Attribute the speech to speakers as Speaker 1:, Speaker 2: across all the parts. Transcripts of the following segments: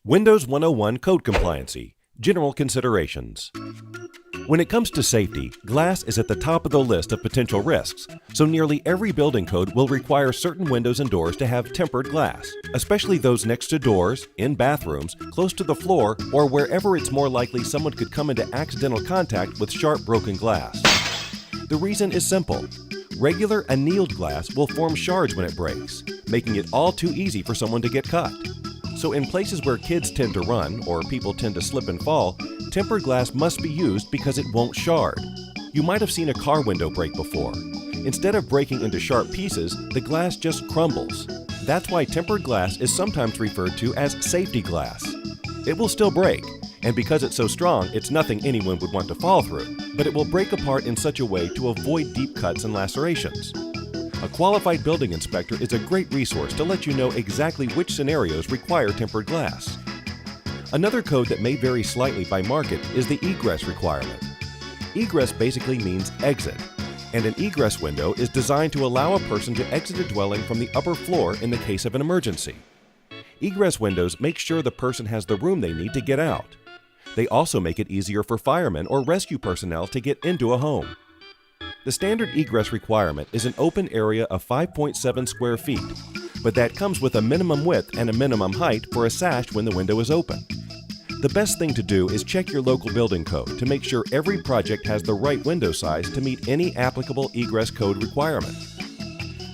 Speaker 1: Windows 101 Code Compliancy – General Considerations. When it comes to safety, glass is at the top of the list of potential risks, so nearly every building code will require certain windows and doors to have tempered glass, especially those next to doors, in bathrooms, close to the floor, or wherever it's more likely someone could come into accidental contact with sharp broken glass. The reason is simple. Regular annealed glass will form shards when it breaks, making it all too easy for someone to get cut. So in places where kids tend to run or people tend to slip and fall, tempered glass must be used because it won't shard. You might have seen a car window break before. Instead of breaking into sharp pieces, the glass just crumbles. That's why tempered glass is sometimes referred to as safety glass. It will still break, and because it's so strong, it's nothing anyone would want to fall through, but it will break apart in such a way to avoid deep cuts and lacerations. A qualified building inspector is a great resource to let you know exactly which scenarios require tempered glass. Another code that may vary slightly by market is the egress requirement. Egress basically means exit, and an egress window is designed to allow a person to exit a dwelling from the upper floor in the case of an emergency. Egress windows make sure the person has the room they need to get out. They also make it easier for firemen or rescue personnel to get into a home. The standard egress requirement is an open area of 5.7 square feet, but that comes with a minimum width and a minimum height for a sash when the window is open. The best thing to do is check your local building code to make sure every project has the right window size to meet any applicable egress code requirement.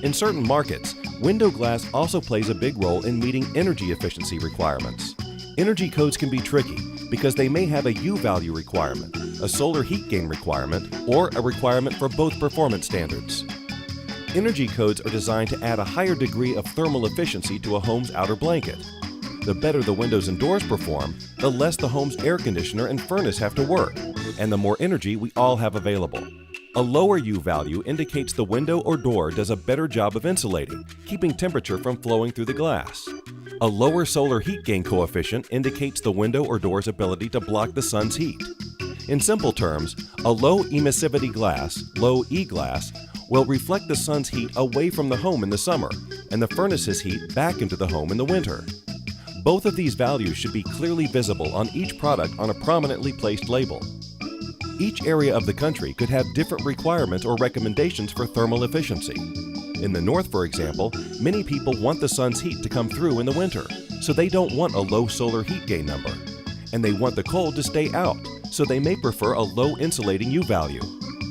Speaker 1: In certain markets, window glass also plays a big role in meeting energy efficiency requirements. Energy codes can be tricky because they may have a U value requirement, a solar heat gain requirement, or a requirement for both performance standards. Energy codes are designed to add a higher degree of thermal efficiency to a home's outer blanket. The better the windows and doors perform, the less the home's air conditioner and furnace have to work, and the more energy we all have available. A lower U value indicates the window or door does a better job of insulating, keeping temperature from flowing through the glass. A lower solar heat gain coefficient indicates the window or door's ability to block the sun's heat. In simple terms, a low emissivity glass, low E glass, will reflect the sun's heat away from the home in the summer and the furnace's heat back into the home in the winter. Both of these values should be clearly visible on each product on a prominently placed label. Each area of the country could have different requirements or recommendations for thermal efficiency. In the north, for example, many people want the sun's heat to come through in the winter, so they don't want a low solar heat gain number. And they want the cold to stay out, so they may prefer a low insulating U value.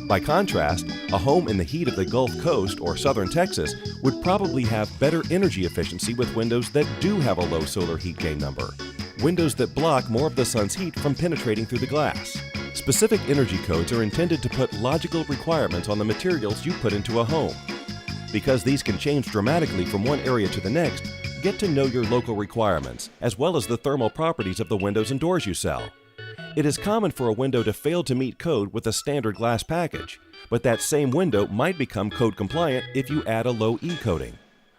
Speaker 1: By contrast, a home in the heat of the Gulf Coast or southern Texas would probably have better energy efficiency with windows that do have a low solar heat gain number, windows that block more of the sun's heat from penetrating through the glass. Specific energy codes are intended to put logical requirements on the materials you put into a home. Because these can change dramatically from one area to the next, get to know your local requirements, as well as the thermal properties of the windows and doors you sell. It is common for a window to fail to meet code with a standard glass package, but that same window might become code compliant if you add a low E coating.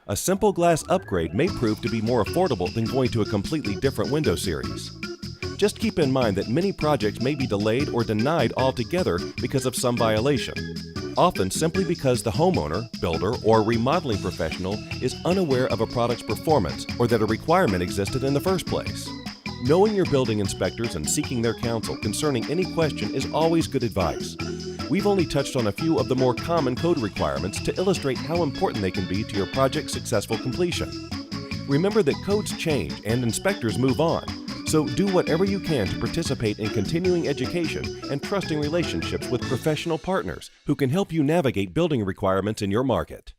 Speaker 1: A simple glass upgrade may prove to be more affordable than going to a completely different window series. Just keep in mind that many projects may be delayed or denied altogether because of some violation, often simply because the homeowner, builder, or remodeling professional is unaware of a product's performance or that a requirement existed in the first place. Knowing your building inspectors and seeking their counsel concerning any question is always good advice. We've only touched on a few of the more common code requirements to illustrate how important they can be to your project's successful completion. Remember that codes change and inspectors move on, so do whatever you can to participate in continuing education and trusting relationships with professional partners who can help you navigate building requirements in your market.